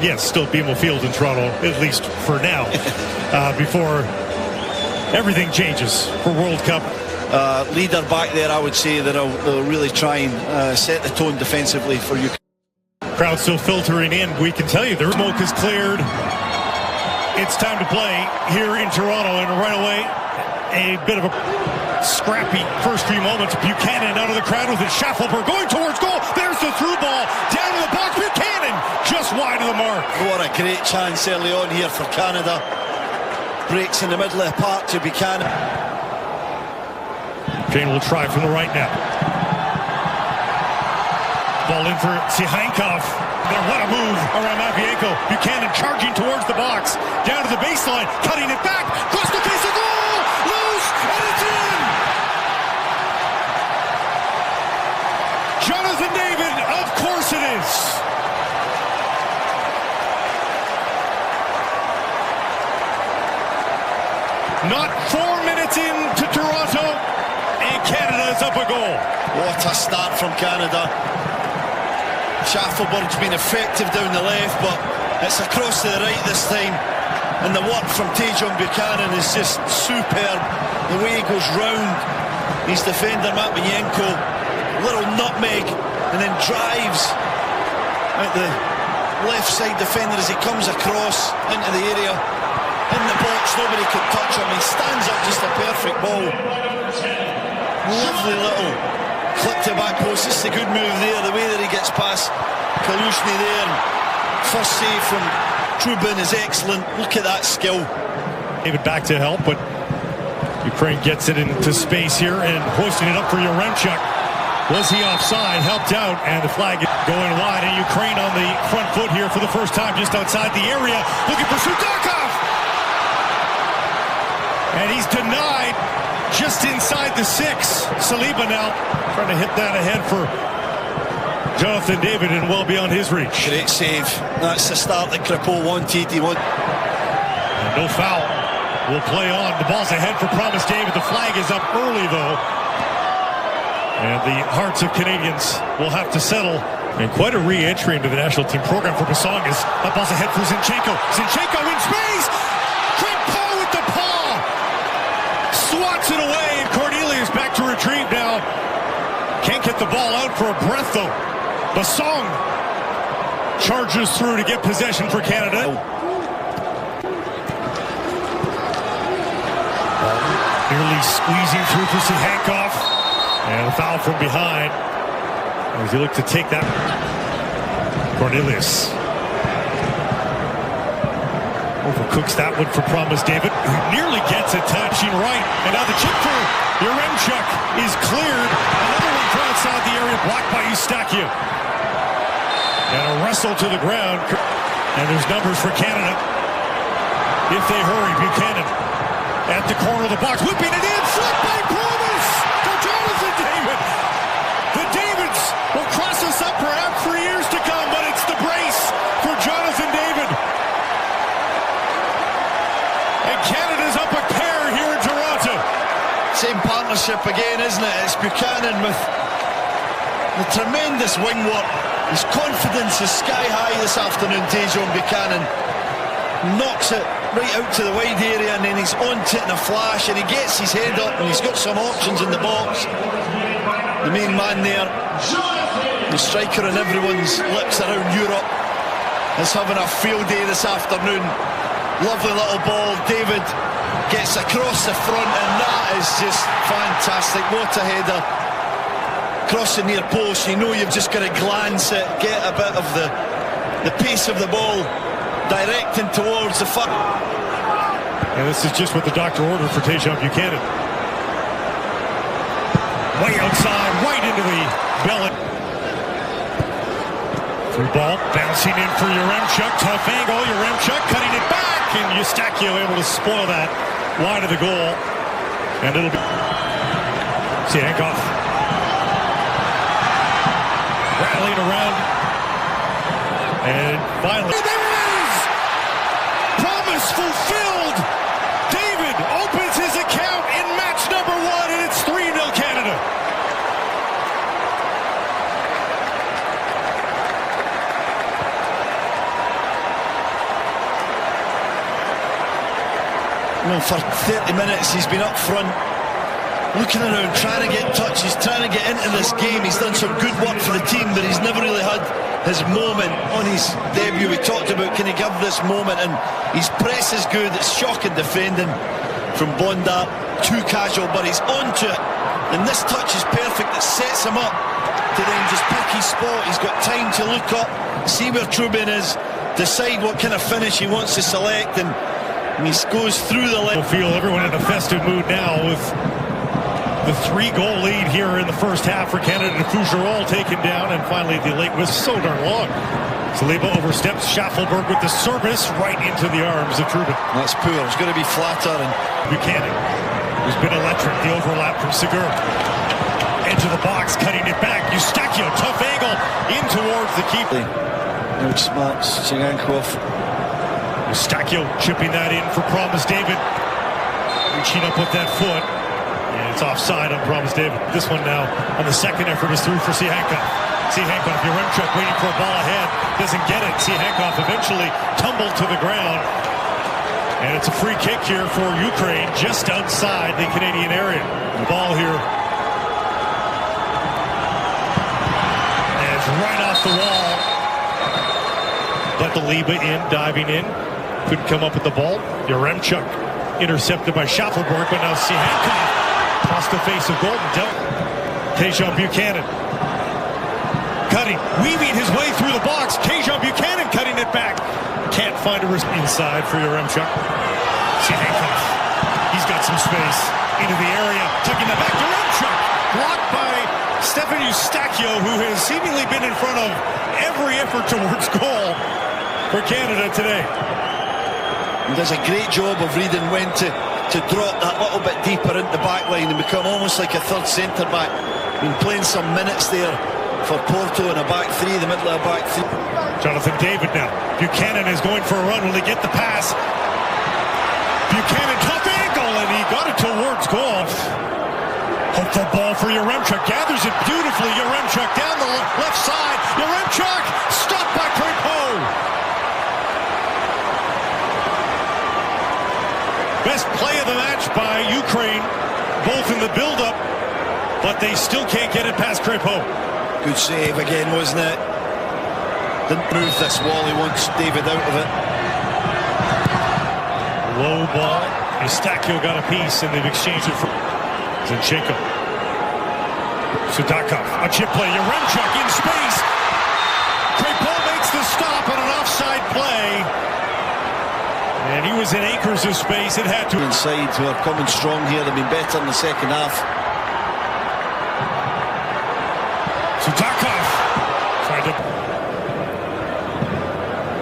yes, still BMO Field in Toronto, at least for now, before everything changes for World Cup. Leader back there, I would say that they'll really try and set the tone defensively for you. Crowd still filtering in. We can tell you the smoke is cleared. It's time to play here in Toronto, and right away a bit of a scrappy first few moments. Buchanan out of the crowd with it. Schaffelberg going towards goal. There's the through ball down to the box. Buchanan just wide of the mark. What a great chance early on here for Canada. Breaks in the middle of the park to Buchanan. Jane will try from the right now. Ball in for Sihankov. What a move around Mavienko. Buchanan charging towards the box. Down to the baseline. Cutting it back. Cross the face of goal. Loose. And it's in. Jonathan David. Of course it is. Not 4 minutes into Toronto. And Canada is up a goal. What a start from Canada. Schaffelberg's been effective down the left, but it's across to the right this time. And the work from Tajon Buchanan is just superb. The way he goes round his defender Matvienko, little nutmeg, and then drives out the left side defender as he comes across into the area. In the box, nobody could touch him. He stands up, just a perfect ball. Lovely little clip to back post. This is a good move there, the way that he gets past Kalushny there. First save from Trubin is excellent. Look at that skill. David back to help, but Ukraine gets it into space here and hoisting it up for Yaremchuk. Was he offside? Helped out, and the flag is going wide, and Ukraine on the front foot here for the first time just outside the area. Looking for Sudakov! And he's denied just inside the 6. Saliba now trying to hit that ahead for Jonathan David and well beyond his reach. Great save. That's the start that Kripo wanted. And no foul. Will play on. The ball's ahead for Promise David. The flag is up early though. And the hearts of Canadians will have to settle. And quite a re-entry into the national team program for Basongas. That ball's ahead for Zinchenko. Zinchenko in space! Kripo with the paw! Swats it away, and Cornelius back to retrieve now. Can't get the ball out for a breath though. Basong charges through to get possession for Canada. Nearly squeezing through for Sihankov. And a foul from behind as he looked to take that. Cornelius overcooks that one for Promise David, who nearly gets it, touching right. And now the chip for Yaremchuk is cleared. Another one from outside the area, blocked by Eustaquio. And a wrestle to the ground. And there's numbers for Canada if they hurry. Buchanan at the corner of the box, whipping it in, flipped by Promise to Jonathan David. The Davids will cross us up perhaps for years to come, but it's the brace for Jonathan David. And Canada's up a pair here in Toronto. Same partnership again, isn't it? It's Buchanan with the tremendous wing work. His confidence is sky high this afternoon. Tajon Buchanan knocks it right out to the wide area, and then he's onto it in a flash, and he gets his head up, and he's got some options in the box. The main man there, the striker on everyone's lips around Europe, is having a field day this afternoon. Lovely little ball. David gets across the front, and that is just fantastic. What a header. Cross the near post. You know you've just got to glance it, get a bit of the pace of the ball, directing towards the front. And this is just what the doctor ordered for Tajon Buchanan. Way outside, right into the belly. Through ball, bouncing in for Yaremchuk. Tough angle, Yaremchuk cutting it back, and Eustaquio able to spoil that wide of the goal. And it'll be Sihankov rattling around. And finally, there it is! Promise fulfilled! David opens his account in match number 1, and it's 3-0 Canada. For 30 minutes he's been up front, looking around, trying to get touches, trying to get into this game. He's done some good work for the team, but he's never really had his moment on his debut. We talked about, can he give this moment, and his press is good. It's shocking defending from Bonda, too casual, but he's onto it, and this touch is perfect. It sets him up to then just pick his spot. He's got time to look up, see where Trubin is, decide what kind of finish he wants to select, and he goes through the leg. Feel everyone in a festive mood now with the 3-goal lead here in the first half for Canada. Fougerolles taken down, and finally the late was so darn long. Saliba oversteps Schaffelberg with the service right into the arms of Trubin. That's poor. It's going to be flatter. And Buchanan, who's been electric. The overlap from Segur. Edge of the box, cutting it back. Eustachio, tough angle in towards the keeper. Outsmarts Chigankov. Eustachio chipping that in for Promise David. Reaching up with that foot. And it's offside on Promise David. This one now on the second effort is through for Sihankov. Sihankov, Yaremchuk waiting for a ball ahead. Doesn't get it. Sihankov eventually tumbled to the ground. And it's a free kick here for Ukraine just outside the Canadian area. The ball here. And it's right off the wall. But the Liba in, diving in. Couldn't come up with the ball. Yaremchuk intercepted by Schaffelberg, but now Sihankov across the face of Golden dealt. Tajon Buchanan cutting, weaving his way through the box. Tajon Buchanan cutting it back. Can't find a risk inside for Yaremchuk. Sihankov, he's got some space into the area, tucking that back. Yaremchuk blocked by Stefan Eustachio, who has seemingly been in front of every effort towards goal for Canada today. He does a great job of reading when to drop that little bit deeper into the back line and become almost like a third centre back. Been playing some minutes there for Porto in a back three, the middle of a back three. Jonathan David now. Buchanan is going for a run. Will he get the pass? Buchanan, tough angle, and he got it towards goal. Hopeful ball for Yaremchuk. Gathers it beautifully. Yaremchuk down the left side. Yaremchuk stopped by Crépeau. Best play of the match by Ukraine, both in the build-up, but they still can't get it past Crépeau. Good save again, wasn't it? Didn't move this wall. He wants David out of it. Low ball. Eustachio got a piece, and they've exchanged it for Zinchenko. Sudakov, a chip play. Yaremchuk in space. Crépeau makes the stop on an offside play. And he was in acres of space. It had to. Inside, who are coming strong here. They've been better in the second half. Sudakov tried to.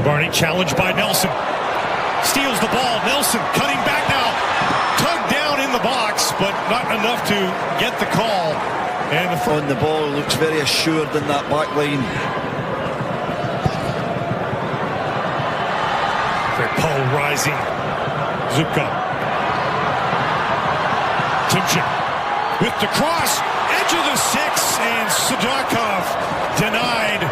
Dubarny challenged by Nelson. Steals the ball. Nelson cutting back now. Tugged down in the box, but not enough to get the call. And on the ball, looks very assured in that back line. Paul rising. Zubka. Timchin with the cross. Edge of the 6, and Sudakov denied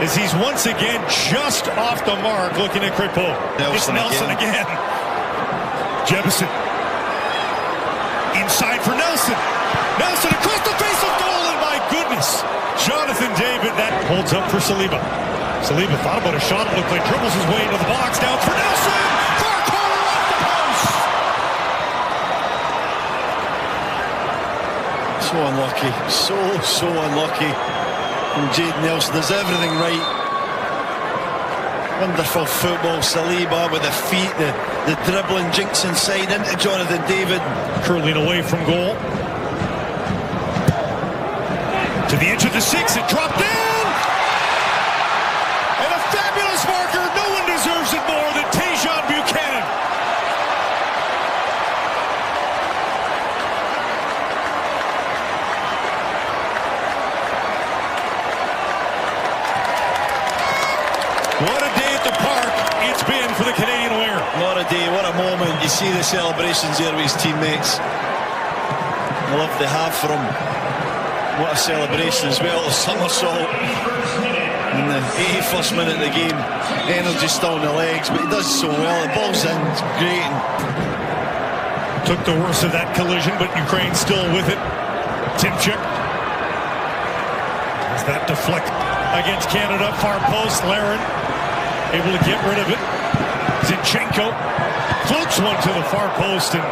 as he's once again just off the mark looking at Crépeau. It's Nelson again. Jebison. Inside for Nelson. Nelson across the face of goal, and my goodness. Jonathan David, that holds up for Saliba. Saliba thought about a shot, it looked like dribbles his way into the box, down for Nelson! Far corner off the post! So unlucky, so unlucky. And Jade Nelson does everything right. Wonderful football, Saliba with the feet, the dribbling, jinks inside into Jonathan David. Curling away from goal. To the edge of the 6, it dropped in! Marker, no one deserves it more than Tajon Buchanan. What a day at the park it's been for the Canadian winger. What a day, what a moment. You see the celebrations there with his teammates. The love they have for him. What a celebration as well, a somersault. in the 81st minute of the game. Energy still in the legs, but he does so well. The ball's in, it's great. Took the worst of that collision, but Ukraine still with it. Timchuk. As that deflect against Canada, far post, Larin able to get rid of it. Zinchenko floats one to the far post and